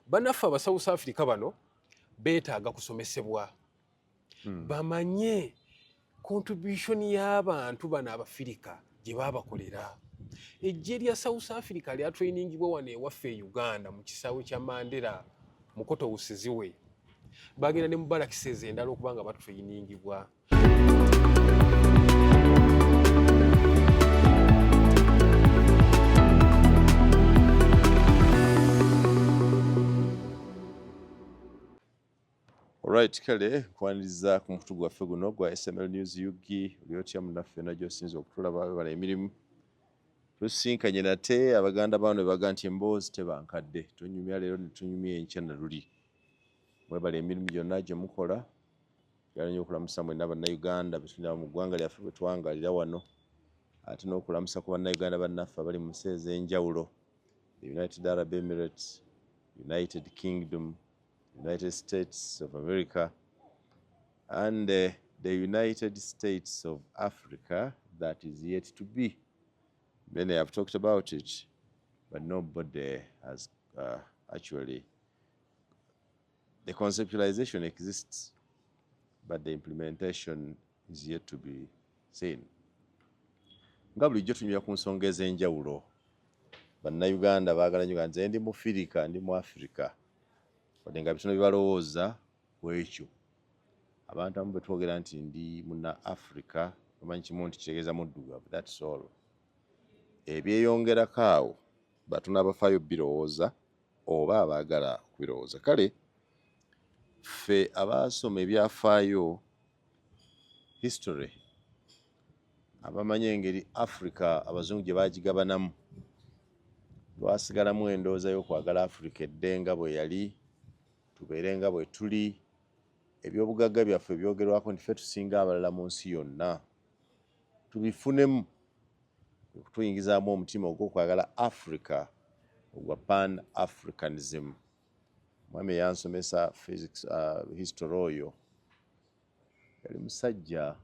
Bannaffe aba South Africa bano beetaaga kusomesebwa bamanye contribution y'abantu bano Abafirika gye baabakolera. Eggye lya South Africa lya trainingibwa wano ewaffe e Uganda mu kisaawe kya Mandela Mukoto Wusiziwe. Bagenda ne mu balakisezi endala okubanga batrainingibwa. Alright, kale kwaniriza ku mukutu gwaffe guno gwa SML News Yugi olyotya munaffe na gy'osinza okutulaba bala emirimu. Tusinkanye nate Abaganda bano baga nti emboozi tebankadde. Tunyumya leero ne tunyumya enkya na luli. Mwebala emirimu gyonna gye mukola. Yali nnyo okulamusa mwenna bannayuganda betulina mu ggwanga lyaffe bwe twangalira wano. Ate n'okulamusa ku bannayuganda bannaffe abali mu nsi ez'enjawulo. The United Arab Emirates, United Kingdom, United States of America, and the United States of Africa that is yet to be. Many have talked about it, but nobody has actually. The conceptualization exists, but the implementation is yet to be seen. Nga bulijjo tunyumya ku nsonga ez'enjawulo. Bannayuganda baagala nnyo nze ndi Mufirika, ndi mu Africa. Wadde nga bitono bibalowooza ku ekyo. Abantu abamu bwe twogera nti ndi muna Africa, bamanyi kimu nti kitegeeza muddugavu, that's all. Ebyeyongerako awo batono abafaayo birowooza oba abaagala kubirowooza. Kale ffe abaasoma ebyafaayo history abamanyi engeri Africa abazungu gye baagigabanamu twasigalamu endowooza y'okwagala Africa eddenga bwe yali tubeere nga bwe tuli. Ebyobugagga byaffe byogerwako nti ffe tusinga abalala mu nsi yonna tubifunemu okutuyingizaamu omutima ogw'okwagala Africa ogwa pan Africanism. Mwami yansomesa physics history oyo yali musajja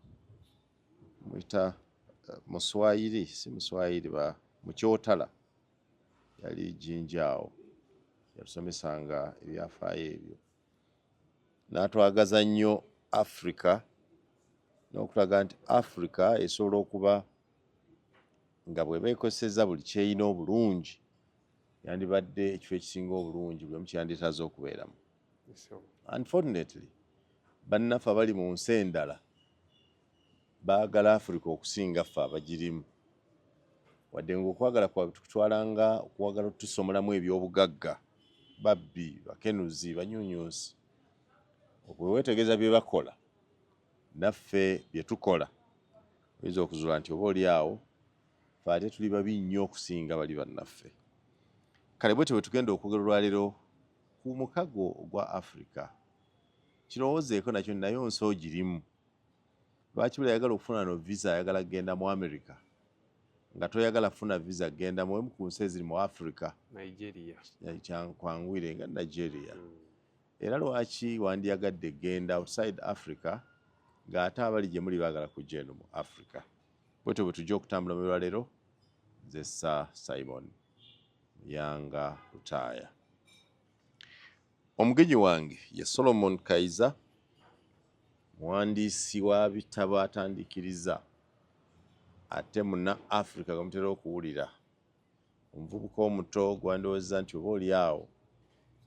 muyita Muswahili, si Muswahili ba Mukyotala, yali Jinjaawo yatusomesanga ebyafaayo ebyo. N'atwagaza nnyo Africa n'okulaga nti Africa esobola okuba nga bw'eba ekosezza buli kyeyina obulungi yandibadde ekifo ekisinga obulungi buli omu kyandetaaze okubeeramu. Unfortunately, bannaffe abali mu nsi endala baagala Africa okusinga ffe abagirimu. Wadde ng'okwagala kwabwe tukutwala nga okwagala otusomolamu ebyobugagga, babbi, bakenuzi, banyuunyuusi. Bwe weetegereza bye bakola, naffe bye tukola, oyinza okuzuula nti oba oli awo, ffe ate tuli babi nnyo okusinga bali bannaffe. Kale bwetyo bwe tugenda okwogera olwaleero ku mukago ogwa Africa. Kirowoozeeko nakyo nayo nsi ogirimu. Lwaki buli ayagala okufuna no visa ayagala kugenda mu America nga toyagala kufuna visa genda mu emu ku nsi eziri mu Africa? Nigeria. Kwangwire nga Nigeria. Era lwaki wandiyagadde genda outside Africa ng'ate abali gye muli baagala kujja eno mu Africa? Bwetyo bwe tujja okutambula mu lwaleero, nze Sir Simon Yanga Lutaaya. Omugenyi wange ye Solomon Kaiza, muwandiisi wa bitabo atandikiriza ate muna Africa gwe mutera okuwulira. Omuvubuka omuto gwandowooza nti oba oli awo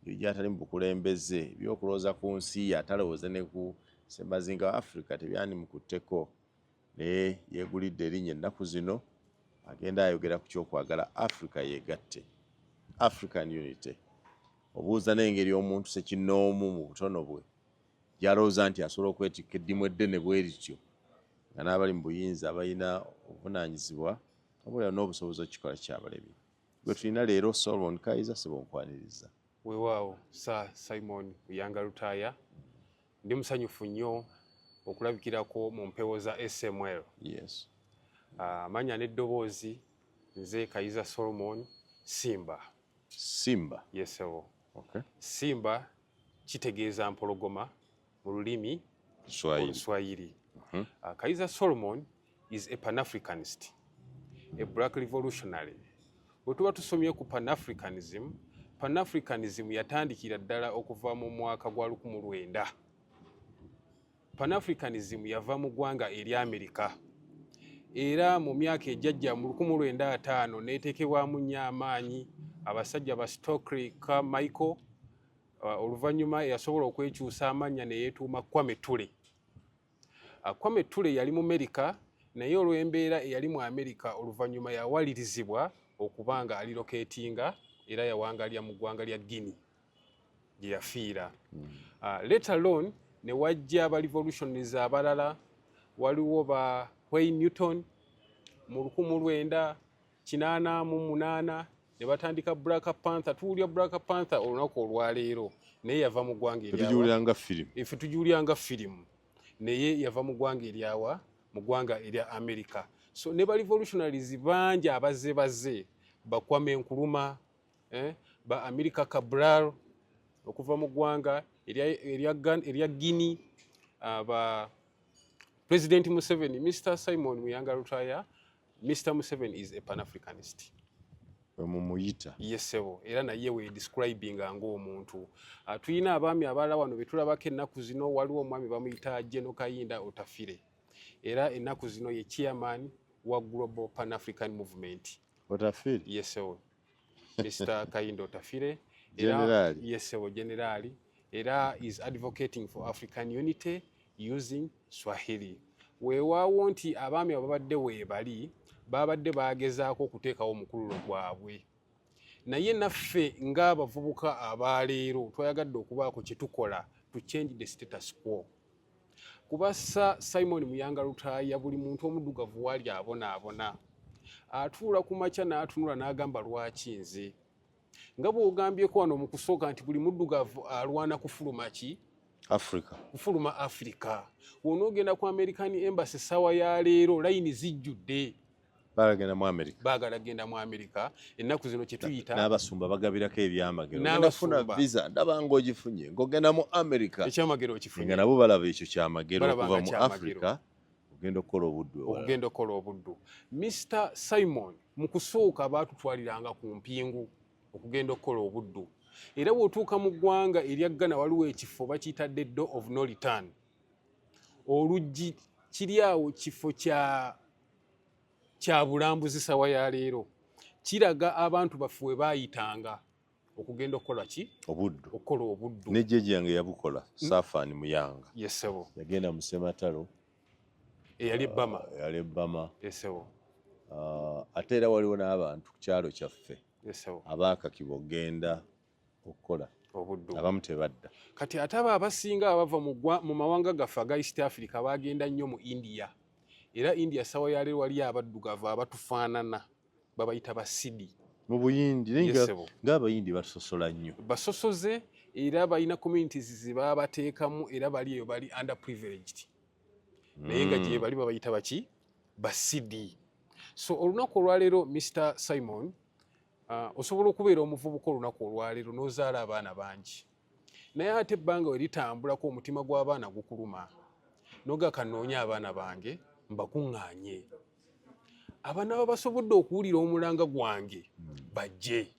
gy'atali mu bukulembeze by'okulowooza ku nsi ye atalowooza ne ku ssembazinga wa Africa tebyanimukutteko, naye yeegulidde erinnya ennaku zino agenda ayogera ku kyokwagala Africa yeegatte, African Unity. Obuuza n'engeri omuntu ssekinnoomu mu butono bwe gy'alowooza nti asobola okwetikka eddimu eddene bwe lityo nga n'abali mu buyinza abalina obuvunaanyizibwa oba n'obusobozi okukikola kyabalemi. Gwe tulina leero Solomon Kaiza, sibonkwaniriza. Weewaawo Sir Simon Yanga Lutaaya, ndi musanyufu nnyo okulabikirako mu mpewo za SML. Yes. Amanya n'eddoboozi nze Kaiza Solomon Simba. Simba? Yes, sir. Okay. Simba kitegeeza mpologoma mu lulimi Oluswahili. Kaiza Solomon is a Pan-Africanist, a black revolutionary. Bwe tuba tusomye ku Pan-Africanism, Pan-Africanism yatandikira ddala okuva mu mwaka gwa 1900. Pan-Africanism yava mu ggwanga erya Amerika era mu myaka ejjajja mu 1905 neetekebwamu nnyo amaanyi abasajja ba Stokely Carmichael oluvannyuma yasobola okwekyusa amannya ne yeetuuma Kwame Ture. Kwame Ture yali mu Amerika naye olw'embeera eyali mu Amerika oluvannyuma yawalirizibwa okuba nga alilokeetinga era yawangalya mu ggwanga lya Guinea gye yafiira. Let alone ne wajja aba revolutionaries abalala waliwo ba Wayne Newton mu 1988 ne batandika Black Panther. Tuwulya Black Panther olunaku olwaleero naye yava mu ggwanga eryawa ife tujulyanga firimu naye yava mu ggwanga eryawa mu ggwanga erya America. So ne ba revolutionaries bangi abazze ba Kwame Nkrumah ba America Cabral okuva mu ggwanga erya Guinea, ba President Museveni, Mr. Simon Muyanga Lutaya. Mr. Museveni is a Pan-Africanist. Mumuyita. Yes, sebo. Era naye we describing ng'omuntu. Tuyina abaami abalala wano betulabako ennaku zino waliwo omwami bamuyita General Kayinda Otafire. Era ennaku zino ye chairman wa Global Pan-African Movement. Otafire? Yes, sebo. Mr. Kayinda Otafire. General. Yes, sebo. General. Era is advocating for African unity using Swahili. Weewaawo nti abaami ababadde weebali babadde bagezaako okuteekawo omukululo gwabwe naye naffe ng'abavubuka abaleero twayagadde okubaako kye tukola to change the status quo. Kubassa Simon Muyanga Lutaya buli muntu omuddugavu waali abonaabona atuula ku makya n'atunula n'agamba lwaki nze nga bw'ogambyeko wano mu kusooka nti buli muddugavu alwana kufuluma ki kufuluma Africa. W'onoogenda ku American Embassy essaawa ya leero layini zijjudde baagala genda mu America. Ennaku zino kye tuyita n'abasumba bagabirako ebyamagero n'abafuna visa ndaba ng'ogifunye ng'ogenda mu America ekyamagero okifunye nga nabo balaba ekyo kyamagero okuva mu Africa ogenda okukola obuddu. Mr. Simon mu kusooka baatutwaliranga ku mpingu okugenda okukola obuddu era bw'otuuka mu ggwanga erya Ghana waliwo ekifo bakiyita the door of no return. Oluggi kiri awo kifo kya bulambuzi sawa ya leero kiraga abantu baffe we baayitanga okugenda okukola ki okukola obuddu. Ne jeje yange yabukola Safani Muyanga. Yes, sebo. Yagenda mu Sematalo eyali Bama. Yali Bama. Yes, sebo. Ate era waliwo n'abantu ku kyalo kyaffe abaakakibwa okugenda okukola obuddu abamu tebadda. Kati ate abo abasinga abava mu mawanga gaffe aga East Africa bagenda nnyo mu India era India sawa ya leero wali abaddugavu abatufaanana babayita basidi mu Buyindi ng'Abayindi basosola nnyo basosoze era balina communities ze babateekamu era bali eyo bali underprivileged naye nga gye bali babayita baki basidi. So olunaku olwaleero Mr. Simon osobola okubeera omuvubuka olunaku olwaleero n'ozaala abaana bangi naye ate ebbanga we litambulako omutima gw'abaana gukuluma n'ogaka nnoonya abaana bange mbakuŋŋaanye abanaaba basobodde okuwulira omulanga gwange bajje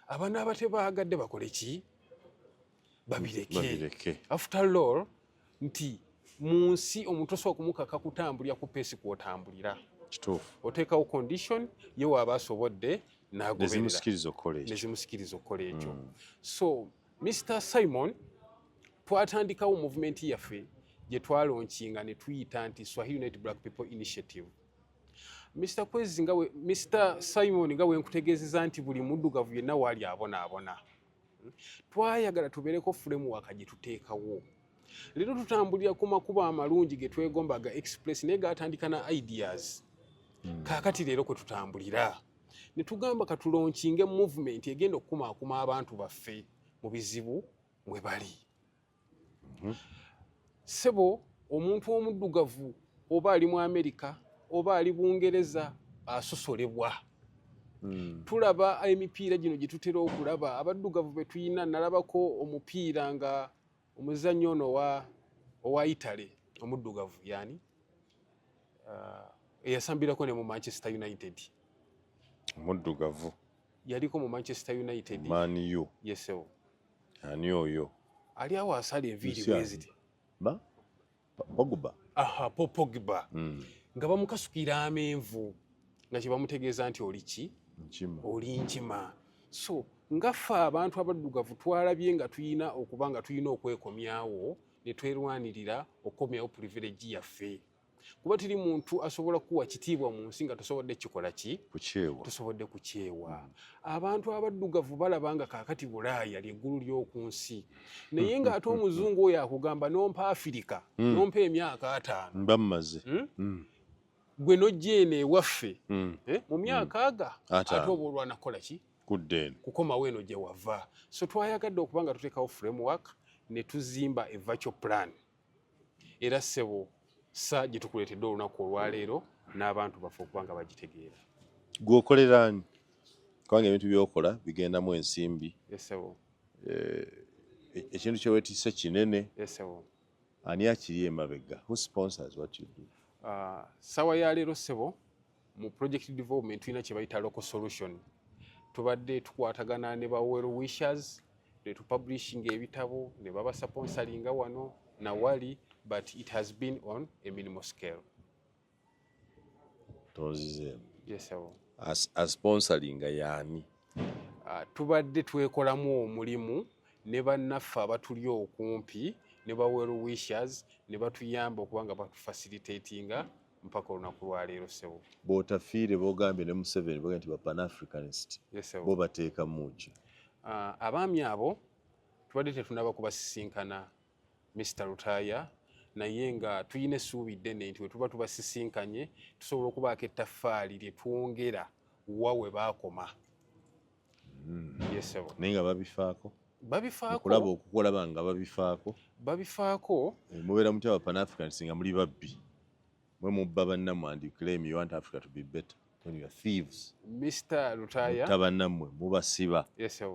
abanaaba tebaagadde bakole ki babireke. After all nti mu nsi omuntu osobola kumukaka kutambulira ku peesi kw'otambulira oteekawo condition ye waaba asobodde nezimusikiriza okukola ekyo. So Mr. Simon twatandikawo movement yaffe gye twalonkinga ne tuyita nti Swahili United Black People Initiative. Mr. Simon nga bwe nkutegeezeza nti buli muddugavu yenna waali abonaabona twayagala tubeereko framework gye tuteekawo. Leero tutambulira ku makubo amalungi ge twegombaga express naye gaatandika na ideas. Kaakati leero kwe tutambulira ne tugamba katulonkinge movement egenda okukumaakuma abantu baffe mu bizibu mwe bali. Sebo omuntu omuddugavu oba ali mu Amerika oba ali Bungereza asosolebwa. Tulaba emipiira gino gye tutera okulaba abaddugavu be tuyina. Nalabako omupiira nga omuzannyo ono owa Italy omuddugavu yani eyasambirako ne mu Manchester United omuddugavu yaliko mu Manchester United. Man U. Yes sir. Ani oyo? Ali awo asali enviiri bweziti. Ba? Pogba. Aha, Pogba. Nga bamukasukira amenvu nga kye bamutegeeza nti oli ki? Oli nkima. So ngaffe abantu abaddugavu twalabye nga tuyina okuba nga tuyina okwekomyawo ne twerwanirira okukomyawo privilege yaffe. Kuba tiri muntu asobola kuwa kitiibwa mu nsi nga tosobodde kikola ki? Kuceewa. Tosobodde kuceewa. Abantu abaddugavu balaba nga kaakati Bulaaya ly'eggulu ly'oku nsi. Naye ng'ate omuzungu oyo akugamba nompa Afirika, nompa emyaka 5. Bammaze. Gwe nojja eno ewaffe mu myaka aga ate oba olwanakola ki? Kudden. Kukomawo eno gye wava. So twayagadde okuba nga tuteekawo framework ne tuzimba a virtual plan. Era ssebo sa gye tukuleetedde olunaku olwaleero n'abantu baffe okuba nga bagitegeera. Gw'okolera ani? Kubanga ebintu by'okola bigendamu ensimbi. Yes ssebo. Ekintu kye weetisse kinene. Yes ssebo. Ani akiri emabega? Who sponsors what you do? Sawa ya leero ssebo mu project development tulina kye bayita local solution. Tubadde tukwatagana ne ba well wishers ne tupublishing ebitabo ne baba sponsoringa wano na wali, but it has been on a minimal scale. Tonzize. Yes sir. As sponsoringa yani. Tubadde twekolamu omulimu ne bannaffe abatuli okumpi ne ba well wishers ne batuyamba okuba nga batufacilitatinga mpaka olunaku lwaleero ssebo. Bw'otafiire b'ogambye ne Museveni bogambye nti ba Pan-Africanist. Yes sir. Bo bateeka muki. Abaami abo tubadde tetunaba kubasisinkana Mr. Lutaya, naye nga tuyina essuubi ddene nti we tuba tubasisinkanye tusobola okubaako ettaffaali lye twongera wa we baakoma. Yes sir. Naye nga babifaako? Babifaako. Okulaba okukolaba nga babifaako? Babifaako. Mubeera mutya ba Pan-Africanist nga muli babbi. Mwe mubba bannammwe and you claim you want Africa to be better. When you are thieves. Mr. Lutaya. Tabannammwe mubasiba. Yes sir.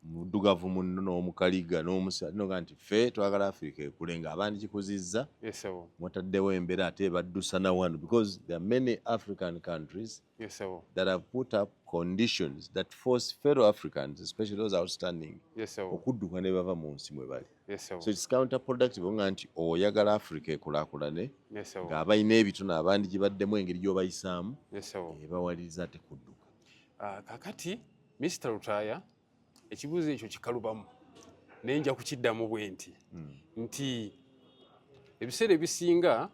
Muddugavu munno n'omukaliga n'omusa noga nti ffe twagala Africa ekule nga abandi kikuzizza. Yes sir. Mwataddewo embeera ate baddusa na wano because there are many African countries. Yes sir. That have put up conditions that force fellow Africans, especially those outstanding, yes sir, okudduka ne bava mu nsi mwe bali. Yes sir. So it's counterproductive nga nti oyagala Africa ekulaakulane. Yes sir. Ng'abalina ebitono abandi gye baddemu engeri gy'obayisaamu. Yes sir. Ebawaliriza ate kudduka. Kakati Mr. Lutaya ekibuuzo ekyo kikalubamu naye nja kukiddamu bwe nti ebiseera ebisinga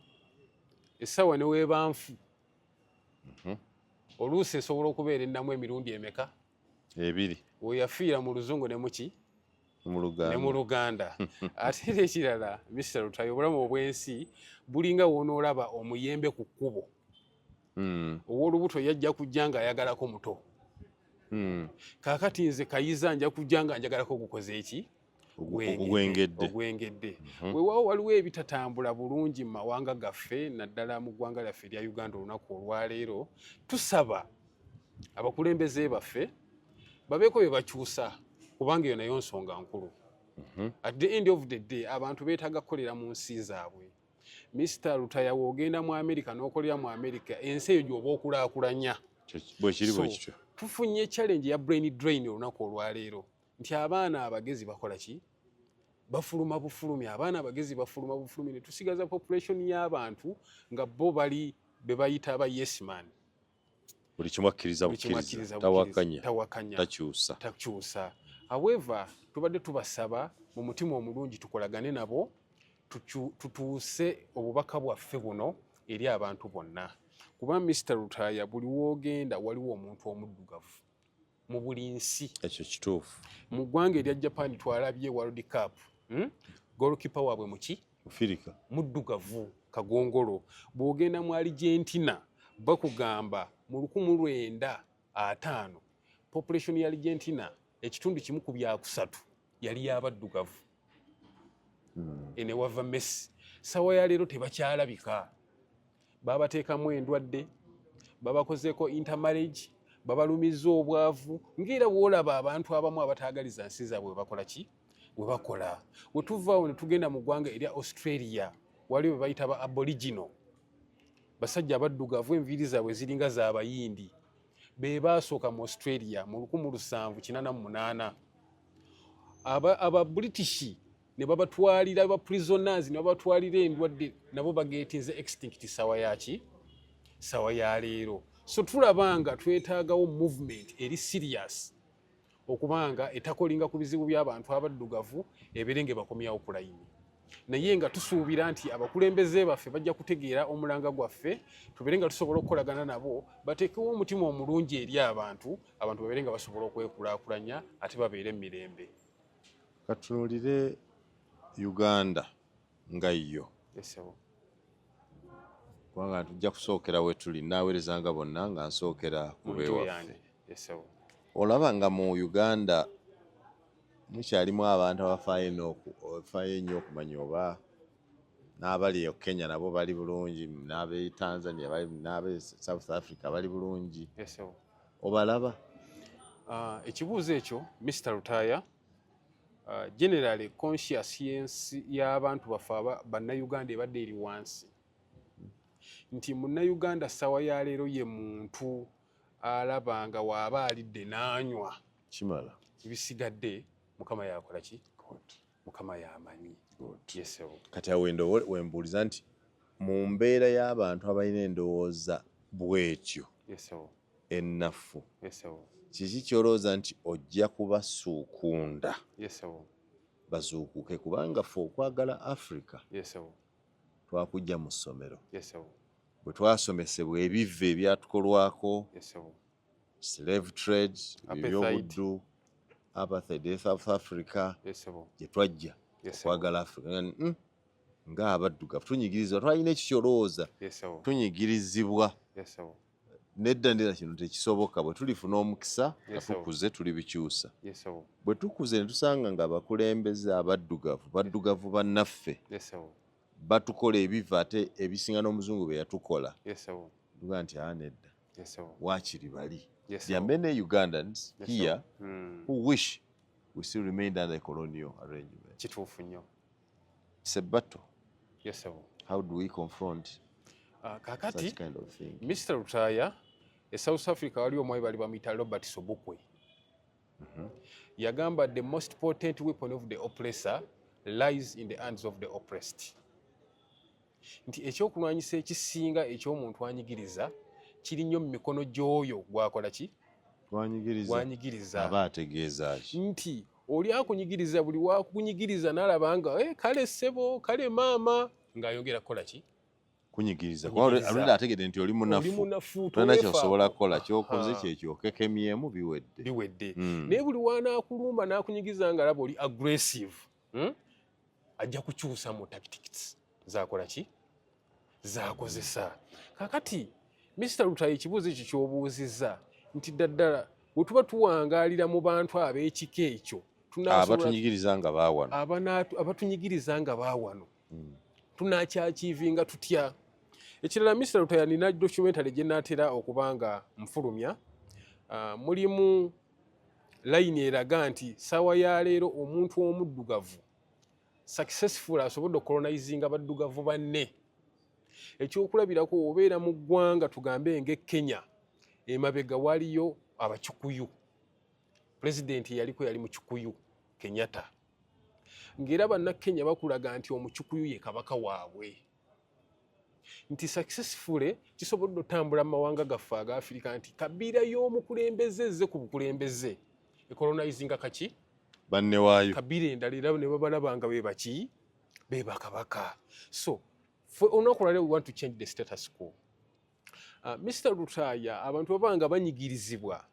essaawa ne weebanfu oluusi esobola okubeera ennamu emirundi emeka? 2. Weyafiira mu luzungu ne muki? Ne mu Luganda. Ate era ekirala Mr. Lutaya obulamu obw'ensi bulinga woonoolaba omuyembe ku kkubo. Ow'olubuto yajja kujja ng'ayagalako muto. Kaakati nze kayiza nja kujja nga njagalako gukoze eki? Ogwengedde. Weewaawo waliwo ebitatambula bulungi mu mawanga gaffe naddala mu ggwanga lyaffe erya Uganda olunaku olwaleero. Tusaba abakulembeze baffe babeeko bye bakyusa kubanga eyo nayo nsonga nkulu. At the end of the day abantu beetaaga kukolera mu nsi zaabwe. Mr. Lutaya w'ogenda mu America n'okolera mu America ensi eyo gy'oba okulaakulanya. Bwe kiri bwe kityo. Tufunye challenge ya brain drain olunaku olwaleero nti abaana abagezi bakola ki? Bafuluma bufulumi. Abaana abagezi bafuluma bufulumi ne tusigaza population y'abantu nga bo bali be bayita aba yes man. Buli kimu akkiriza bukkiriza, tawakanya, takyusa. However, tubadde tubasaba mu mutima omulungi tukolagane nabo tutuuse obubaka bwaffe buno eri abantu bonna. Kuba Mr. Lutaya buli w'ogenda waliwo omuntu omuddugavu mu buli nsi. Ekyo kituufu. Mu ggwanga erya Japan twalabye World Cup. Goalkeeper waabwe muki? Mufirika. Muddugavu kagongolo. Bw'ogenda mu Argentina bakugamba mu 1950 population ya Argentina ekitundu kimu ku byakusatu yali y'abaddugavu. Ene wava Messi. Sawa ya leero tebakyalabika. Babateekamu endwadde, babakozeeko intermarriage, babalumizza obwavu. Ng'era bw'olaba abantu abamu abataagaliza nsi zaabwe bakola ki? We bakola. We tuvaawo ne tugenda mu ggwanga erya Australia waliwo be bayita ba Aboriginal. Basajja abaddugavu enviiri zaabwe ziringa z'Abayindi. be baasooka mu Australia mu 1788 aba British ne babatwalira ba prisoners ne babatwalira endwadde nabo bageetinze extinct sawa yaki sawa ya leero. So tulabanga twetaagawo movement eri serious okubanga etakolinga ku bizibu by'abantu abaddugavu eberenge bakomyawo kulayini. Naye nga tusuubira nti abakulembeze baffe bajja kutegeera omulanga gwaffe tubeerenga tusobola okukolagana nabo bateekewo omutima omulungi eri abantu babeerenga basobola okwekulaakulanya ate babeere emirembe. Katunuulire Uganda nga yo. Kubanga tujja kusookera we tuli naaweerezanga bonna nga nsookera ku beewaffe. Olaba nga mu Uganda mukyalimu abantu abafaayo ennyo okumanya oba n'abali e Kenya nabo bali bulungi, n'ab'e Tanzania n'ab'e South Africa bali bulungi. Obalaba? Ekibuuzo ekyo Mr. Lutaya, generally conscience y'abantu baffe bannayuganda ebadde eri wansi nti munnayuganda ssaawa ya leero ye muntu alabanga waaba alidde n'anywa kimala ebisigadde Mukama yakola ki? Mukama yamanyi. Kati awo wembuuliza nti mu mbeera y'abantu abalina endowooza bw'etyo ennafu kiki kyolowooza nti ojja kubasuukunda bazuukuke? Kubanga ffe okwagala Africa twakujja mu ssomero bwe twasomesebwa ebivve ebyatukolwako slave trade, ebyobuddu, apartheid, South Africa, gye twajja okwagala Africa ng'abaddugavu tunyigirizibwa, twalina ekikyolowooza tunyigirizibwa nedda ndera kino tekisoboka. Bwe tulifuna omukisa nga tukuze tuli bikyusa. Bwe tukuze ne tusanga nga abakulembeze baddugavu bannaffe batukola ebiva ate ebisinga n'omuzungu bye yatukola tuga nti nedda waakiri bali. There are many Ugandans here who wish we still remained under a colonial arrangement. Kituufu nnyo. It's a battle. Yes, sir. How do we confront kakati such kind of thing? Mr. Lutaya, e South Africa waliwo omwami bali bamuyita Robert Sobukwe. Yagamba the most potent weapon of the oppressor lies in the hands of the oppressed. Nti ekyokulwanyisa ekisinga eky'omuntu anyigiriza kiri nnyo mu mikono gy'oyo gwakola ki? Gwanyigiriza. Aba ategeeza ki? Nti oli akunyigiriza buli wakunyigiriza n'alaba nga kale ssebo kale maama ng'ayongera kukola ki? Kunyigiriza. Alunda ategedde nti oli munafu tolina kyosobola kukola kyokoze kyekyo okekemyemu biwedde. Naye buli wanaakulumba n'akunyigiriza nga alaba oli aggressive ajja kukyusa mu tactics zakola ki? Zakozesa. Kakati Mr. Lutaya ekibuuzo ekyo ky'obuuzizza nti ddala bwe tuba tuwangaalira mu bantu ab'ekika ekyo abatunyigiriza nga baawano abatunyigiriza nga baawano tunakyakiivinga tutya? Ekirala Mr. Lutaya nina documentary gye naatera okubanga nfulumya mulimu layini eraga nti ssaawa ya leero omuntu omuddugavu successful asobodde okolonizinga baddugavu banne. Ekyokulabirako obeera mu ggwanga tugambe ng'e Kenya emabega waliyo abakikuyu, pulezidenti eyaliko yali mukikuyu Kenyatta, ng'era bannakenya bakulaga nti omukikuyu ye kabaka waabwe, nti successful kisobodde otambula mu mawanga gaffe aga Afirika nti kabiira y'omukulembeze ezze ku bukulembeze ekolonizinga kaki? Banne waayo. Kabiira endala era ne babalabanga be baki? Be bakabaka. So olunaku lwaleero we want to change the status quo. Mr. Lutaya, abantu babanga banyigirizibwa,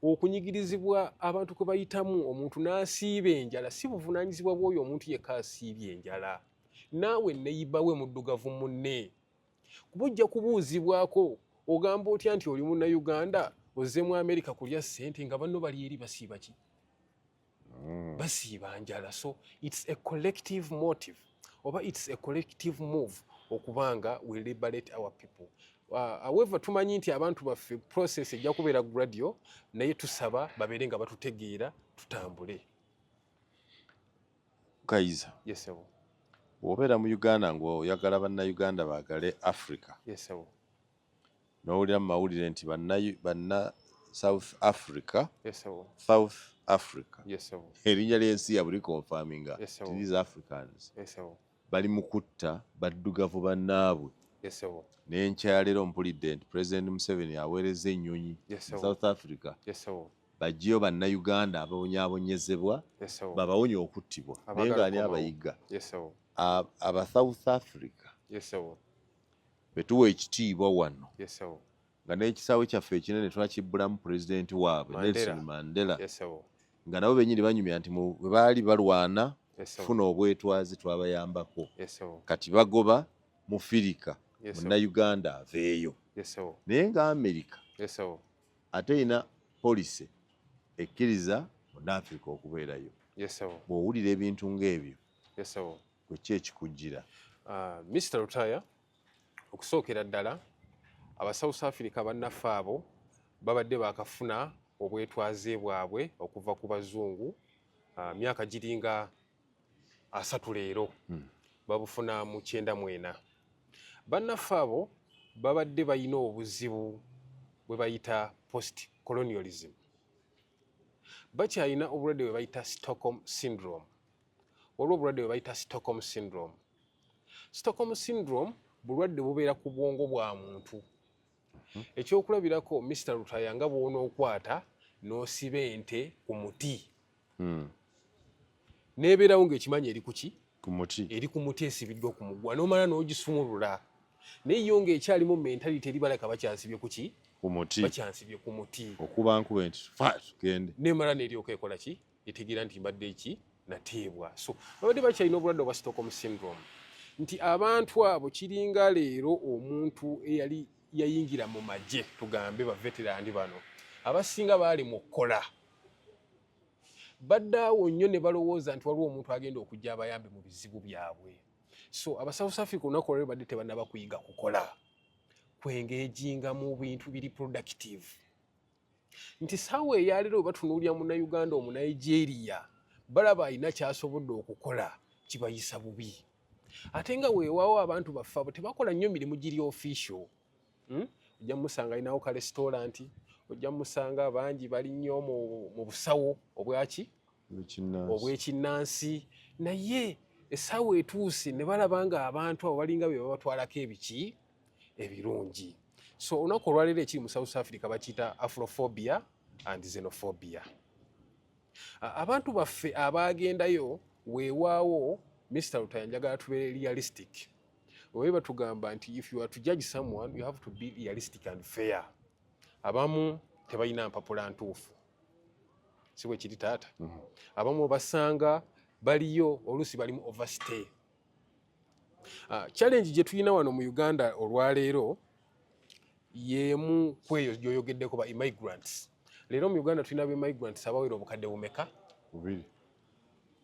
okunyigirizibwa abantu kwe bayitamu omuntu n'asiiba enjala si buvunaanyizibwa bw'oyo omuntu yekka asiibye enjala. Naawe neyibawe muddugavu munne kuba ojja kubuuzibwako ogamba otya nti oli munnayuganda ozze mu Amerika kulya ssente nga banno bali eri basiiba ki? Basiiba njala. So it's a collective motive oba it's a collective move okubanga we liberate our people. However tumanyi nti abantu baffe process ejja kubeera gradual naye tusaba babeere nga batutegeera tutambule. Kayiza. Yes sir. Obeera mu Uganda ng'oyagala bannayuganda baagale Africa. Yes sir. n'owulira mu mawulire nti banna South Africa Yes, sir. South Africa Yes, sir. erinnya ly'ensi yabwe likonfaminga Yes, sir. these Africans Yes, sir. bali mu kutta baddugavu bannaabwe. Yes, sir. N'enkyaleero mpulidde nti President Museveni aweereza ennyonyi Yes, mu sir. South Africa Yes, sir. bajjeyo bannayuganda ababonyaabonyezebwa Yes, sir. babawonye okuttibwa naye nga ani abayiga Yes, sir. aba South Africa Yes, sir. betuwa ekitiibwa wano Yes, sir. nga n'ekisaawe kyaffe ekinene twakibbulamu pulezidenti waabwe Nelson Mandela Yes, sir. nga nabo bennyini banyumya nti bwe baali balwana Yes, sir. kufuna obwetwazi twabayambako Yes, sir. kati bagoba mu Firika Yes, sir. munnayuganda aveeyo Yes, sir. naye nga Amerika Yes, sir. ate erina polisi ekkiriza Munnafrika okubeerayo. Yes, sir. Bw'owulira ebintu ng'ebyo Yes, sir. kwe ki ekikujjira? Mr. Rutaya, okusookera ddala aba South Africa bannaffe abo babadde baakafuna obwetwaze bwabwe okuva ku bazungu myaka giringa 3 leero babufuna mu 94. Bannaffe abo babadde balina obuzibu bwe bayita post colonialism. Bakyalina obulwadde bwe bayita Stockholm syndrome. Waliwo obulwadde bwe bayita Stockholm syndrome. Stockholm syndrome bulwadde bubeera ku bwongo bwa muntu. Ekyokulabirako Mr. Rutaya nga bw'onookwata n'osiba ente ku muti. N'ebeerawo ng'ekimanya eri kuki? Ku muti. Eri ku muti esibiddwa ku mugwa n'omala n'ogisumulula. Naye yo ng'ekyalimu mentality eri balaka bakyansibye kuki? Ku muti. Bakyansibye ku muti. Okuba nkube nti fa tugende. N'emala n'eryoka ekola ki? Etegeera nti mbadde eki nateebwa. So babadde bakyalina obulwadde obwa Stockholm syndrome. Nti abantu abo kiringa leero omuntu eyali yayingira mu magye tugambe ba veterani bano abasinga baali mu kkola baddaawo nnyo ne balowooza nti waliwo omuntu agenda okujja abayambe mu bizibu byabwe. So aba South Africa olunaku olwo badde tebannaba kuyiga kukola kwengejinga mu bintu biri productive. Nti saawa eyaleero batunuulira munnayuganda Omunigeria balaba alina kyasobodde okukola kibayisa bubi. Ate nga weewaawo abantu baffe abo tebakola nnyo mirimu giri official. Ojja musanga alinawo ka restaurant, ojja musanga bangi bali nnyo mu busawo obwaki obw'ekinnansi, naye essaawa etuuse ne balaba nga abantu abo balinga be babatwalako ebiki ebirungi. So olunaku olwaleero ekiri mu South Africa bakiyita Afrophobia and Xenophobia. Abantu baffe abaagendayo weewaawo Mr. Rutaya njagala tubeere realistic. Bwe batugamba nti if you are to judge someone you have to be realistic and fair. Abamu tebalina mpapula ntuufu. Si bwe kiri taata. Abamu basanga baliyo oluusi bali mu overstay. Challenge gye tulina wano mu Uganda olwaleero yemu kweyo gyoyogeddeko ba immigrants. Leero mu Uganda tulina ba immigrants abawera obukadde bumeka? 2.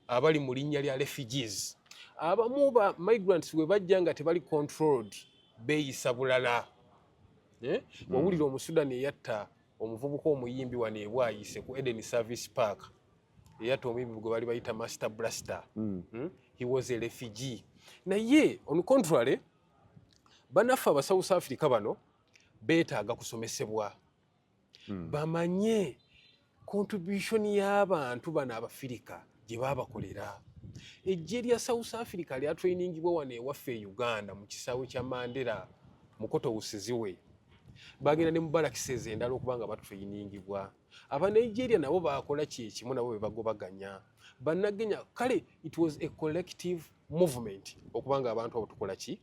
Abali mu linnya lya refugees. Abamu ba migrants we bajja nga tebali controlled beeyisa bulala. Wawulira Omusudani eyatta omuvubuka omuyimbi wano ebwayise ku Eden Service Park eyatta omuyimbi gwe bali bayita Master Blaster. He was a refugee. Naye on contrary bannaffe aba South Africa bano beetaaga kusomesebwa bamanye contribution y'abantu bano Abafirika gye baabakolera. Ejje lya South Africa lya trainingibwa wano ewaffe e Uganda mu kisaawe kya Mandela mukoto wusiziwe. Bagenda ne mubalakiseze endala okubanga batrainingibwa. Aba Nigeria nabo baakola kyekimu nabo be bagobaganya. Bannagenya kale it was a collective movement okubanga abantu abo tukola ki?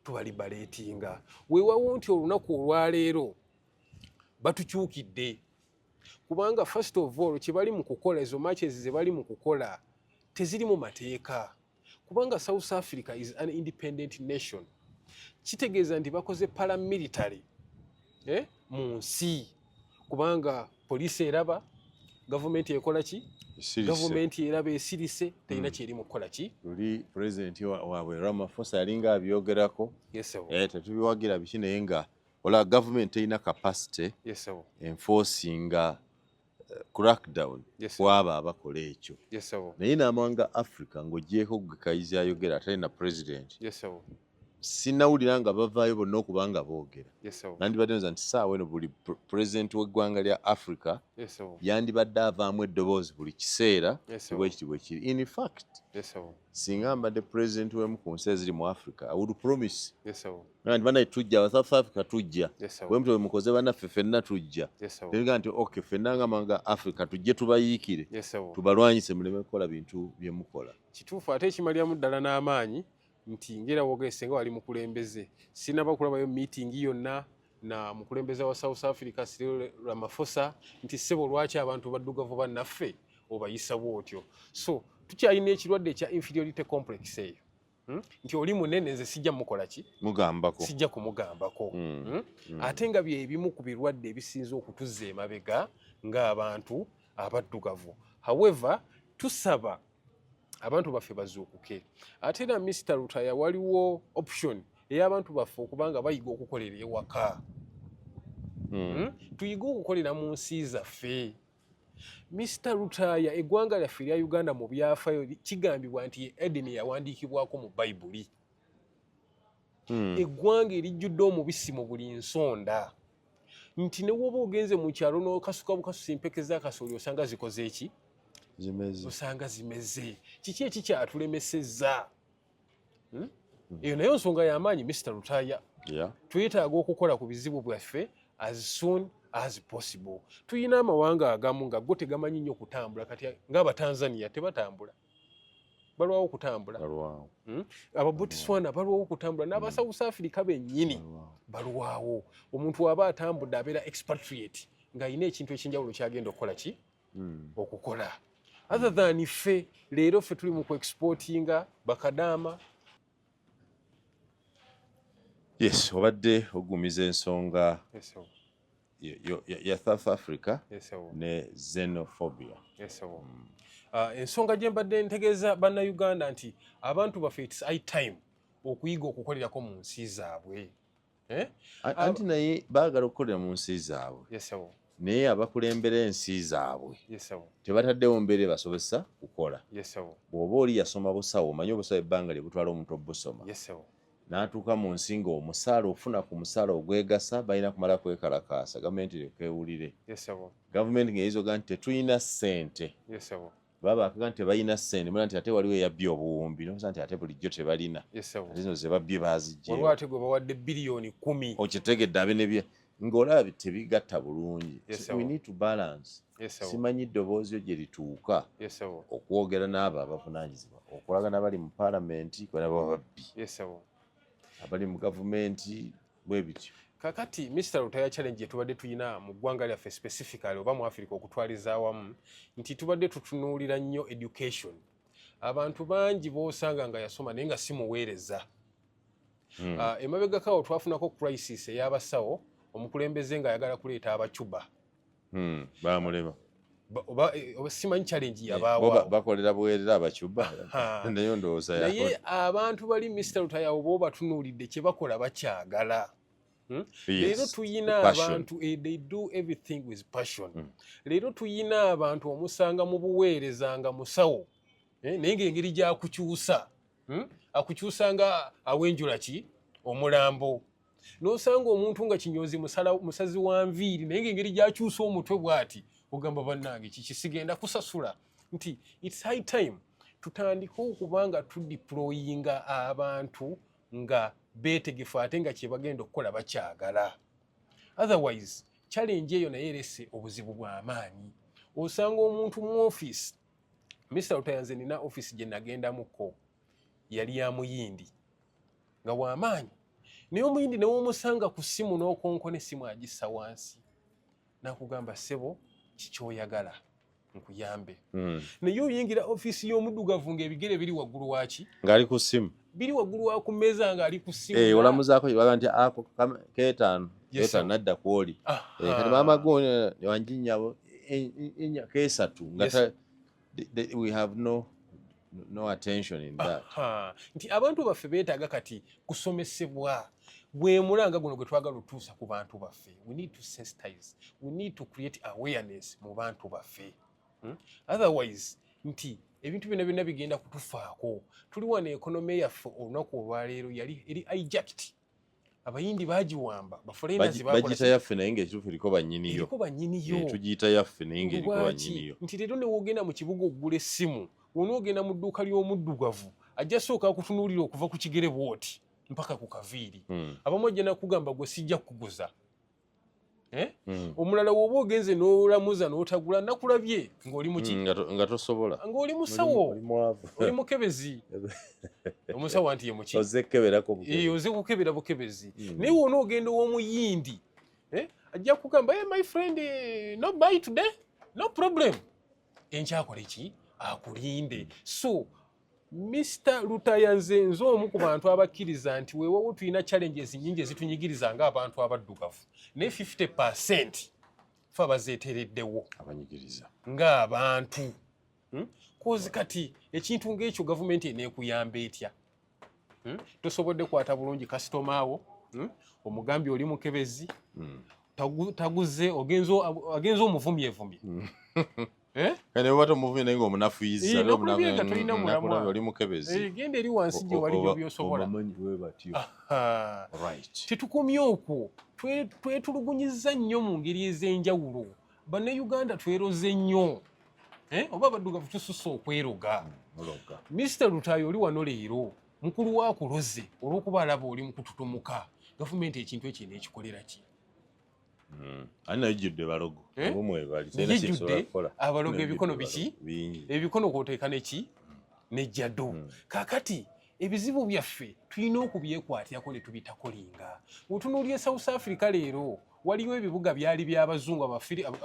Tubalibaleetinga. Weewaawo nti olunaku olwaleero batukyukidde. Kubanga first of all kibali mu kukola ezo matches ze bali mu kukola teziri mu mateeka. Kubanga South Africa is an independent nation. Kitegeeza nti bakoze paramilitary mu nsi. Kubanga poliisi eraba, government ekola ki? Government eraba esirise, terina kyeri mu kukola ki? Luli president waabwe Ramaphosa yalinga abyogerako. Yes, sir. Tetubiwagira biki naye nga ola government erina capacity Yes, sir. enforcing crackdown kwaba abakola ekyo. Yes, sir. Naye n'amawanga Africa ng'ogyeko gwe Kayizi ayogera atali na president. Yes, sir. sinawulira nga bavaayo bonna okuba nga boogera Yes, sir. nandibadde nza nti saawa eno buli pulezidenti w'eggwanga lya Africa Yes, sir. yandibadde avaamu eddoboozi buli kiseera Yes, sir. bwekiti bwe kiri. In fact Yes, sir. singa mbadde pulezidenti w'emu ku nsi eziri mu Africa I would promise Yes, sir. nti banaye tujja South Africa tujja Yes, sir. bwe mutyo bwe mukoze bannaffe ffenna tujja Yes, sir. tebiga nti okay ffenna nga manga Africa tujje tubayiikire Yes, sir. tubalwanyise muleme kukola bintu bye mukola. Kituufu ate ekimaliramu ddala n'amaanyi nti ngera wogese nga wali mukulembeze sinaba kulabayo meeting yonna na mukulembeze wa South Africa Cyril Ramaphosa nti ssebo lwaki abantu baddugavu bannaffe obayisa bwotyo. So tukyalina ekirwadde ekya inferiority complex eyo nti oli munene nze sijja mukola ki mugambako sijja kumugambako ate nga byebimu ku birwadde ebisinza okutuzza emabega ng'abantu abaddugavu. However tusaba abantu baffe bazuukuke ate era Mr. Lutaya waliwo option ey'abantu baffe okubanga bayiga okukolera ewaka tuyiga okukolera mu nsi zaffe. Mr. Lutaya eggwanga lyaffe erya Uganda mu byafaayo kigambibwa nti Edeni yawandiikibwako mu Bayibuli. Eggwanga erijjudde omubisi mu buli nsonda nti ne woba ogenze mu kyalo n'okasuka bukasusa empeke z'akasooli osanga zikoze eki osanga zimeze. Kiki ekikyatulemesezza? Eyo nayo nsonga y'amaanyi Mr. Lutaya. Twetaaga okukola ku bizibu byaffe as soon as possible. Tuyina amawanga agamu nga go tegamanyi nnyo kutambula kati ng'Abatanzania tebatambula balwawo okutambula, Ababotswana balwawo okutambula, n'aba South Africa bennyini balwawo. Omuntu aba atambudde abeera expatriate ng'ayina ekintu ekyenjawulo kyagenda okukola ki okukola. Other than ffe leero ffe tuli mu ku-exportinga bakadaama. Yes, obadde ogumiza ensonga ya South Africa ne xenophobia. Ensonga gye mbadde ntegeeza bannayuganda nti abantu baffe it's high time okuyiga okukolerako mu nsi zaabwe. Anti naye baagala okukolera mu nsi zaabwe naye abakulembera ensi zaabwe tebataddewo mbeera ebasobozesa kukola. Bw'oba oli yasoma busawo omanyi obusawo ebbanga lye butwala omuntu obusoma n'atuuka mu nsi ng'omusaala ofuna ku musaala ogwegasa balina kumala kwekalakaasa gavumenti ekewulire. Gavumenti ng'eyizoga nti tetulina ssente baba akaga nti tebalina ssente mula nti ate waliwo eyabbye obuwumbi nosa nti ate bulijjo tebalina ate zino ze babbye baazigye waliwo ate gwe bawadde biliyoni 10 okitegedde abe ne ng'olaba tebigatta bulungi. We need to balance. Simanyi ddoboozi gye lituuka okwogera n'abo abavunaanyizibwa okulaga n'abali mu paalamenti kwebaba babbi abali mu gavumenti bwe bityo. Kakati Mr. Lutaya challenge tubadde tuyina mu ggwanga lyaffe specifically oba mu Africa okutwaliza awamu nti tubadde tutunuulira nnyo education. Abantu bangi b'osanga nga yasoma naye nga si muweereza. Emabegakawo twafunako crisis ey'abasawo omukulembeze ng'ayagala kuleeta Abacuba. Baamulema. Simanyi challenge yabaawo. Bakolera buweerera Abacuba. Naye ndowooza yakola. Naye abantu bali Mr. Lutaya oba obatunuulidde kye bakola bakyagala. Leero tuyina abantu they do everything with passion. Leero tuyina abantu omusanga mu buweereza nga musawo naye ng'engeri gy'akukyusa akukyusa nga awenjula ki omulambo. N'osanga omuntu nga kinyozi musazi wa nviiri naye ng'engeri gy'akyusa omutwe bw'ati ogamba bannange kiki sigenda kusasula. Nti it's high time tutandike okuba nga tudiployinga abantu nga beetegefu ate nga kye bagenda okukola bakyagala. Otherwise challenge eyo naye erese obuzibu bw'amaanyi. Osanga omuntu mu office Mr. Lutaya nze nina office gye nagendamuko yali ya muyindi nga w'amaanyi naye omuyindi ne womusanga ku ssimu n'okonkona essimu agissa wansi n'akugamba ssebo kikyoyagala nkuyambe. Naye oyingira office y'omuddugavu ng'ebigere biri waggulu waki ng'ali ku ssimu biri waggulu wa ku mmeeza ng'ali ku ssimu. Olamuzaako baga nti ako keetaano nadda kwoli kati maama go wanjinnyabo keesatu nga we have no attention in that. Nti abantu baffe beetaaga kati kusomesebwa bwe mulanga guno gwe twagala otuusa ku bantu baffe. We need to sensitize, we need to create awareness mu bantu baffe. Otherwise nti ebintu byonna bigenda kutufaako. Tuli wano ekonomi yaffe olunaku olwaleero yali eri hijacked. Abayindi bagiwamba baforeigners bagiyita yaffe naye ng'ekituufu eriko eriko bannyiniyo. tugiyita yaffe naye ng'eriko bannyiniyo. Nti leero ne wogenda mu kibuga okugula essimu wonoogenda mu dduuka ly'omuddugavu ajja sooka akutunuulira okuva ku kigere bw'oti mpaka ku kaviiri. Abamu ajja nakugamba gwe sijja kukuguza. Omulala w'oba ogenze n'olamuza n'otagula nakulabye ng'oli muki nga tosobola ng'oli musawo oli mukebezi. Omusawo anti ye muki oze keberako oze kukebera bukebezi. Naye wona ogenda ow'omuyindi ajja kugamba my friend no buy today no problem. Enkyakola ki akulinde. So Mr. Lutaya nze omu ku bantu abakkiriza nti weewawo tulina challenges nnyingi ezitunyigiriza ng'abantu abaddugavu ne 50% fe abazeetereddewo abanyigiriza ng'abantu. Kozi kati ekintu ng'ekyo gavumenti eneekuyamba etya? Tosobodde kwata bulungi kasitoma wo, omugambye oli mukebezi, taguze agenze omuvumyevumye. Kane bwata muvumye naye ng'omunafuyiza oli mukebezi. Genda eri wansi gye waliyo by'osobola. Tetukomye okwo, twetulugunyizza nnyo mu ngeri ez'enjawulo. Bannayuganda tweroze nnyo. Oba abaddugavu tususse okweroga. Mr. Lutaya oli wano leero mukulu waakuloze olw'okuba alaba oli mu kututumuka. Gavumenti ekintu ekyo n'ekikolera ki? Ani nayo jjudde balogo yejjudde abalogo ebikono biki ebikono kwoteeka neki nejjaddo. Kaakati ebizibu byaffe tulina okubyekwatyako ne tubitakolinga. Otunuulye South Africa leero waliwo ebibuga byali by'abazungu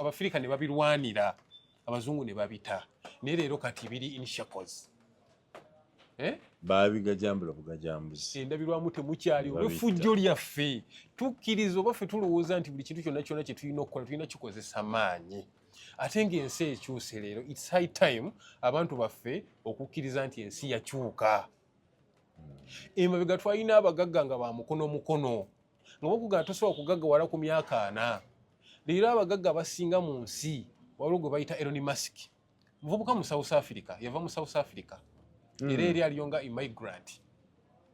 abafirika ne babirwanira abazungu ne babita naye leero kati biri in shackles. Babigajambula bugajambuzi. Endabirwamu temukyali olw'effujjo lyaffe. Tukkiriza oba ffe tulowooza nti buli kintu kyonna kyonna kye tulina okukola tulina kikozesa maanyi. Ate ng'ensi ekyuse leero it's high time abantu baffe okukkiriza nti ensi yakyuka. Emabega twalina abagagga nga ba mukono nga bakugamba tosobola kugaggawala ku myaka 4. Leero abagagga abasinga mu nsi waliwo gwe bayita Elon Musk. Muvubuka mu South Africa, yava mu South Africa. Era eri aliyo nga immigrant.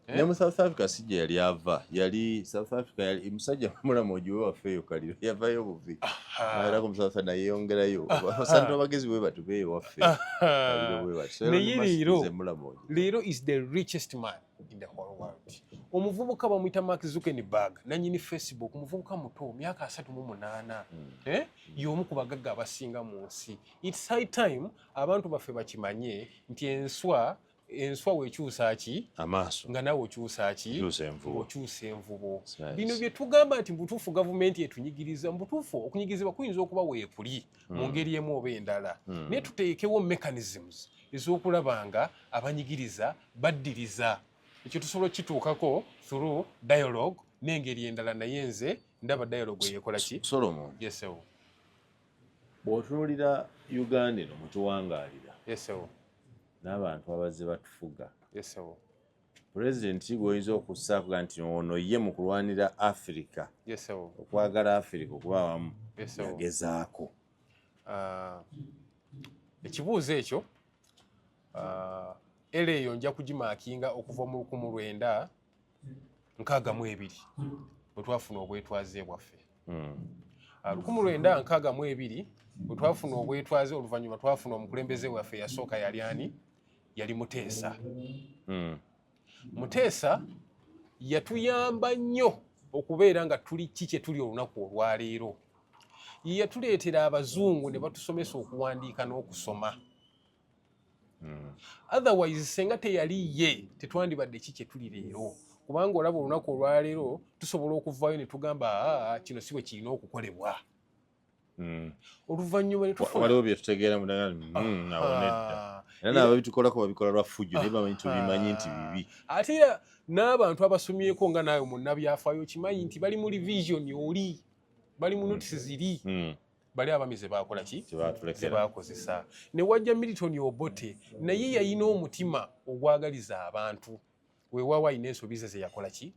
Ne mu South Africa si gye yali ava. Yali South Africa yali musajja mulamu ogiwe wafeeyo kaliro. Yavayo buvi. Naera ku South Africa yeyongerayo. Basanta bagezi bwe batu be waffe. Kaliro bwe batu. Leero is the richest man in the whole world. Omuvubuka bamuyita Mark Zuckerberg nannyini Facebook omuvubuka muto myaka 38 y'omu ku bagagga abasinga mu nsi. It's high time abantu baffe bakimanye nti enswa weekyusa ki amaaso nga nawe okyusa ki okyusa envubo. Bino bye tugamba nti mbutuufu gavumenti etunyigiriza mbutuufu okunyigirizibwa kuyinza okuba weekuli mu ngeri emu oba endala naye tuteekewo mechanisms ez'okulaba nga abanyigiriza baddiriza. Ekyo tusobola kituukako through dialogue n'engeri endala naye nze ndaba dialogue eyekola ki? Solomon. Yes sir. Bw'otunuulira Uganda eno mutuwangaalira. Yes sir. N'abantu abazze batufuga. Yes sir. Pulezidenti gw'oyinza okussaako nti ono ye mu kulwanira Africa. Yes sir. Okwagala Africa okuba awamu. Yes sir. Yagezaako. Ekibuuzo ekyo era eyo nja kugimaakinga okuva mu 1962 bwe twafuna obwetwaze bwaffe. 1962 bwe twafuna obwetwaze oluvannyuma twafuna omukulembeze waffe yasooka yali ani? Yali Muteesa. Muteesa yatuyamba nnyo okubeera nga tuli kye tuli olunaku olwaleero. Yatuleetera abazungu ne batusomesa okuwandiika n'okusoma. Otherwise senga teyali ye tetwandibadde kye tuli leero kubanga olaba olunaku olwaleero tusobola okuvaayo ne tugamba kino si bwe kirina okukolebwa. Oluvannyuma ne tufuna waliwo bye tutegeera mu ddagala nawonedda era n'ababitukolako babikola lwa ffujjo naye bamanyi tubimanyi nti bibi. Ate n'abantu abasomyeko nga naawe munnabyafaayo kimanyi nti bali mu revision oli bali mu notice ziri bali abamize bakola ki? Tebakozesa. Ne wajja Milton Obote naye yalina omutima ogwagaliza abantu. Weewaawo alina ensobi ze yakola ki?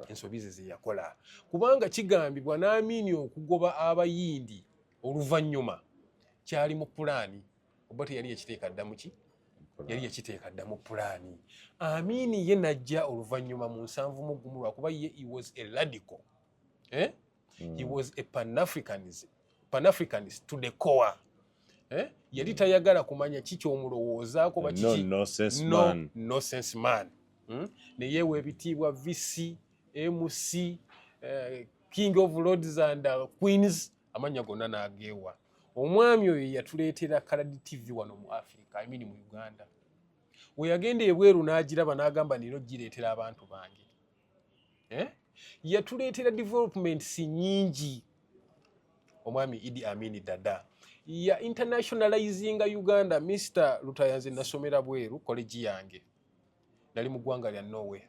Ensobi ze yakola. Kubanga kigambibwa n'amiini okugoba abayindi oluvannyuma kyali mu pulaani. Obote yali yakiteeka dda mu ki? yali yakiteeka dda mu pulaani. Amin ye najja oluvannyuma mu 71 lwakuba ye he was a radical. He was a pan-Africanist to the core. Yali tayagala kumanya kiki omulowoozaako no sense man. Ne yeewa ebitiibwa VC, MC, King of Lords and Queens, amanya gonna n'ageewa. Omwami oyo yatuleetera Kaladi TV wano mu Africa, I mean mu Uganda. We yagenda ebweru n'agiraba n'agamba nino gireetera abantu bange. Yatuleetera developments nyingi. Omwami Idi Amin Dada. Ya internationalizinga Uganda. Mr. Lutayanze nasomera bweru college yange. Nali mu ggwanga lya Norway.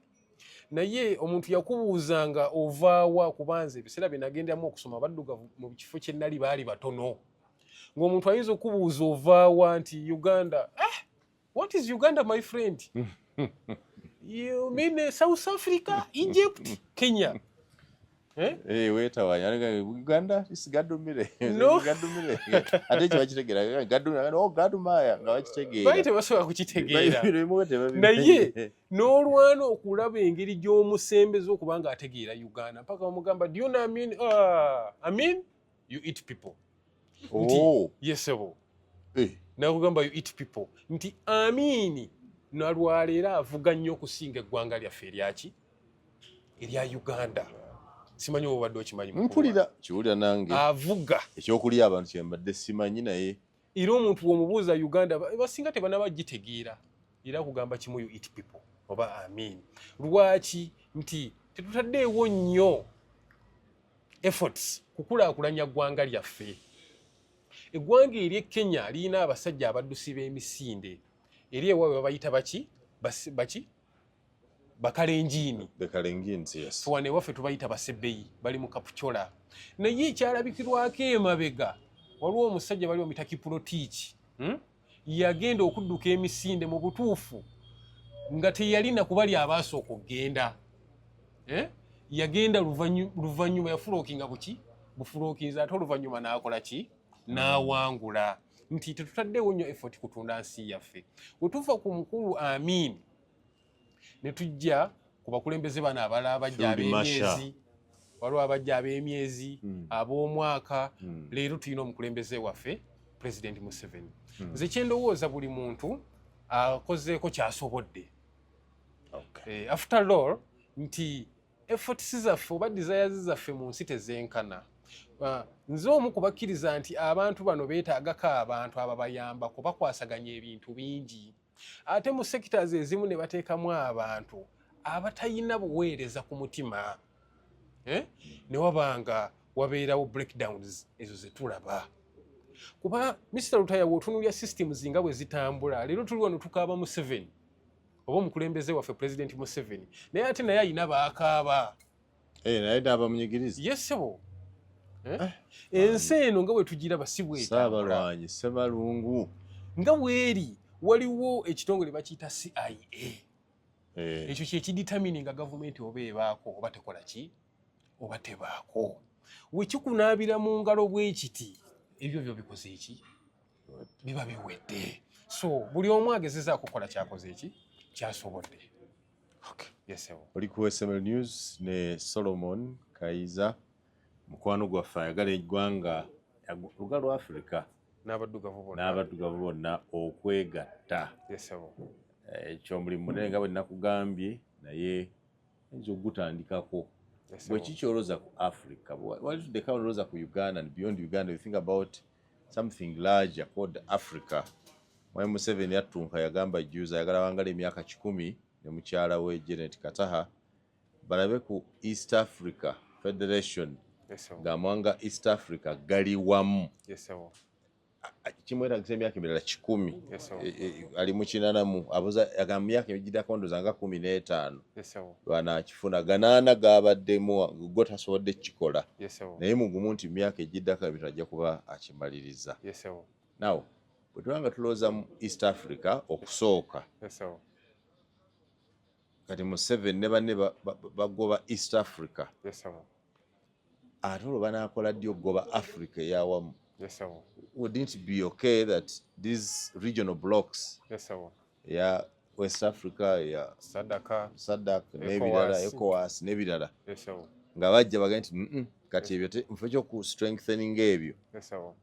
Naye omuntu yakubuuzanga ovaawa kubanze ebiseera bye nagendamu okusoma baddugavu mu kifo kye nali baali batono. Ng'omuntu ayinza okubuuza ovaawa nti Uganda. What is Uganda, my friend? You mean South Africa, Egypt, Kenya? Wait a while. Uganda is Gadumire. No. Gadumire. I think what you take it. Gadumire. Oh, Gadumaya. No, what you take it. Right, was so kuchitegeera. Naye n'olwana okulaba engeri gy'omusembeza okubanga ategeera Uganda. Mpaka omugamba, do you know Amin? Amin, you eat people. Oh. Yes, sir. Nakugamba you eat people. Nti Amin nalwaleera avuga nnyo okusinga eggwanga lyaffe eryaki? Erya Uganda. Simanyi obadde okimanyi. Mpulira kiwulira nange. Avuga. Ekyokulya abantu kyembadde simanyi naye. Era omuntu omubuuza Uganda basinga tebanaba gitegeera. Era kugamba kimu you eat people. Oba Amin. Lwaki nti tetutaddeewo nnyo efforts kukulaakulanya ggwanga lyaffe. Eggwanga ery'e Kenya lirina abasajja abaddusi b'emisinde. Eri ewaabwe babayita baki? Bakalenjini. Bakalenjini, yes. Tuwane waffe tubayita basebbeyi bali mu Kapuchola. Naye ekyalabikirwako emabega waliwo omusajja bali omuyita Kiprotich. Yagenda okudduka emisinde mu butuufu nga teyalina kubali abaasooka okugenda. Yagenda luvannyuma yafulookinga buki? Bufulookinza ate oluvannyuma n'akola ki? N'awangula. Nti tetutaddeewo nnyo effort kutunda nsi yaffe. Bwe tuva ku mukulu Amin ne tujja ku bakulembeze bano abalala abajja ab'emyezi, waliwo abajja ab'emyezi, ab'omwaka, leero tulina omukulembeze waffe President Museveni. Nze kye ndowooza buli muntu akozeeko ky'asobodde. After all, nti efforts zaffe oba desires zaffe mu nsi tezeenkana. Nze omu kubakkiriza nti abantu bano beetaagako abantu ababayamba kubakwasaganya ebintu bingi. Ate mu sectors ezimu ne bateekamu abantu abatayina buweereza ku mutima. Ne wabanga wabeerawo breakdowns ezo ze tulaba. Kuba Mr. Lutaya w'otunuulya systems nga bwe zitambula, leero tuli wano tukaaba Museveni oba omukulembeze waffe President Museveni. Naye ate naye ayina baakaaba. Naye n'abamunyigiriza. Yes, sebo. Ensi eno nga bwe tugiraba si bwetambula. Saabalwanyi Ssemalungu. Nga bweri waliwo ekitongole bakiyita CIA. Ekyo kye kidetermininga gavumenti oba ebaako oba tekola ki oba tebaako. Wekikunaabira mu ngalo bwe kiti ebyo byo bikoze eki biba biwedde. So buli omu agezezaako kukola kyakoze eki kyasobodde. Yes, sir. Oli ku SML News ne Solomon Kayiza, mukwano gwaffe ayagala eggwanga oluga lwa Africa n'abaddugavu bonna okwegatta. Yes, sir. Ekyo mulimu munene nga bwe nakugambye naye ayinza okugutandikako. Bwe kikyolooza ku Africa, wali tuddeka olowooza ku Uganda and beyond Uganda, you think about something larger called Africa. Mwami Museveni yattunka yagamba juuza ayagala wangala emyaka 10 ne mukyala we Janet Kataha balabe ku East Africa Federation. Yes, sir. Gamwanga East Africa gali wamu. Yes, sir. Kimwetagisa emyaka emirala 10. Yes, sir. Ali mu kinanamu abuza agamba emyaka egidako ndoza nga 15. Yes, sir. Banakifuna ganaana gabaddemu go tasobodde kikola. Yes, sir. Naye mugumu nti emyaka egiddako ebintu ajja kuba akimaliriza. Yes, sir. Now bwe tubanga tulowooza mu East Africa okusooka. Yes, sir. Kati Museveni ne banne bagoba East Africa. Yes, sir. Ate olwo banaakola ddi okugoba Africa eyawamu. Yes, sir. Wouldn't it be okay that these regional blocks, yes, sir, ya West Africa ya Sadaka SADC n'ebirala ECOWAS n'ebirala nga bajja bagamba nti kati ebyo mufo ky'oku strengthening ebyo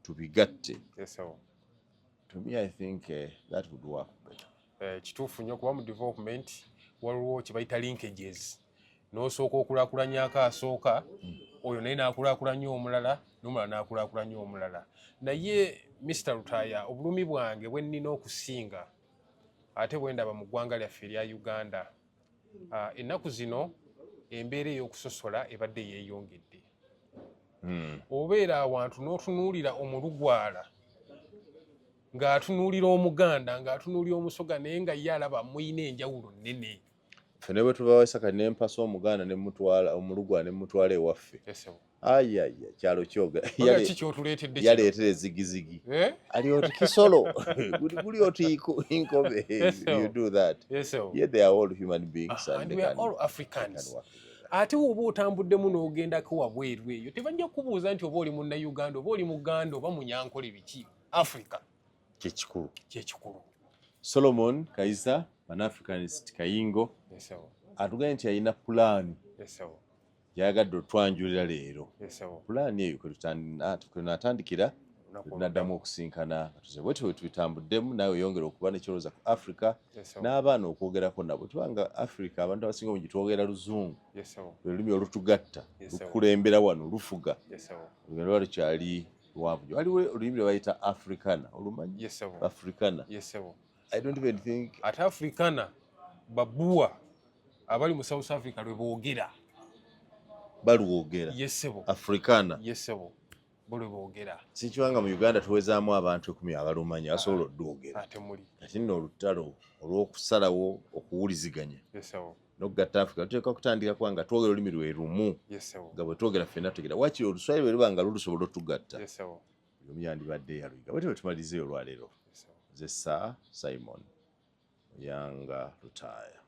tubigatte. To me I think that would work better. Kituufu nnyo kuba mu development waliwo kye bayita linkages n'osooka okulaakulanyako asooka oyo naye n'akulaakulanya omulala n'omulala n'akulaakulanya omulala. Naye Mr. Lutaya, obulumi bwange bwe nnina okusinga ate bwe ndaba mu ggwanga lyaffe erya Uganda, ennaku zino embeera ey'okusosola ebadde yeeyongedde. Obeera awantu n'otunuulira omulugwala ng'atunuulira Omuganda ng'atunuulira Omusoga naye nga ye alaba muyina enjawulo nnene. Ffe ne bwe tubawesa kati ne mpasa Omuganda ne mutwala omulugwala ne mutwala ewaffe. Ayaya kyalo kyoga yaleetera ezigizigi ali oti kisolo guli oti inkobe. You do that. Yeah, they are all human beings and we are all Africans. Ate oba otambuddemu n'ogendako wabweru eyo tebajja kubuuza nti oba oli Munnayuganda oba oli Muganda oba Munyankole biki. Africa kyekikulu. Solomon Kaisa Pan-Africanist Kayingo atugambye nti alina pulaani yagadde otwanjulira leero. Pulaani eyo kwe natandikira tunaddamu okusinkana bwe tubitambuddemu naawe yongera okuba nekyolooza ku Africa n'abaana okwogerako nabo tubanga Africa abantu abasinga bungi twogera Luzungu lulimi olutugatta lukulembera wano lufuga olugendo lwali kyali luwanvu. Waliwo olulimi lwe bayita Africana olumanyi? Africana. I don't even think ate Africana babuwa abali mu South Africa lwe boogera balwogera. Africana bwe boogera. Sikiwanga mu Uganda tuwezaamu abantu 10 abalumanya asobola oddwogera. Kati nno olutalo olw'okusalawo okuwuliziganya n'okugatta Africa tuteekwa kutandika kuba nga twogera olulimi lwe lumu nga bwe twogera ffenna tutegera wakiri Oluswayiri bwe luba nga lulusobola otugatta omu yandibadde yaluyiga. Bwe twe tumalizeeyo olwaleero. Nze Sir Simon Yanga Lutaya.